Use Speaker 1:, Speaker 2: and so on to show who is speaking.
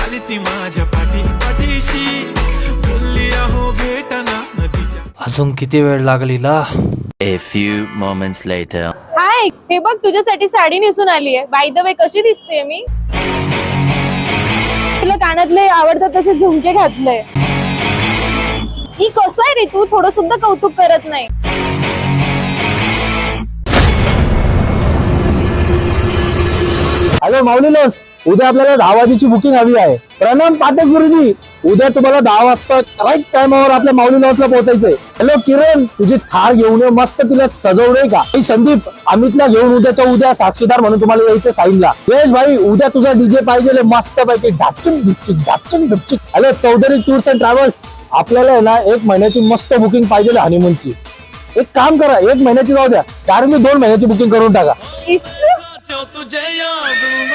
Speaker 1: आली ती माझ्या पाठीशी बोलली अहो भेटना नदीच्या.
Speaker 2: अजून किती वेळ लागलीला?
Speaker 3: A few moments later.
Speaker 4: हाय, हे बघ तुझ्यासाठी साडी नेसून आली आहे. बाय द वे कशी दिसते मी? तुला कानातले आवडतात तसे झुमके घातले. ही कसं आहे रे तू? थोडं सुद्धा कौतुक करत नाही.
Speaker 5: हॅलो माऊली लॉस, उद्या आपल्याला 10 वाजेची बुकिंग हवी आहे. प्रणाम पाठक गुरुजी, उद्या तुम्हाला 10 वाजता राईट टाइमवर आपल्या माऊली लॉसला पोहोचायचंय. हॅलो किरण, तुझी थार घेऊन ये, मस्त तिला सजवलंय का? संदीप, अमितला घेऊन उद्याच्या उद्या साक्षीदार म्हणून तुम्हाला यायचं साईनला. यश भाई, उद्या तुझा डीजे पाहिजे मस्त पैकी ढापचिक ढुपचिक ढापचिक ढुपचिक. Hello Chaudhary Tours and Travels, आपल्याला आहे ना 1 महिन्याची मस्त बुकिंग पाहिजे हनीमूनची. एक काम करा, 1 महिन्याची जाऊ द्या, कारण मी 2 महिन्याची बुकिंग करून टाका.
Speaker 1: तुझे याद में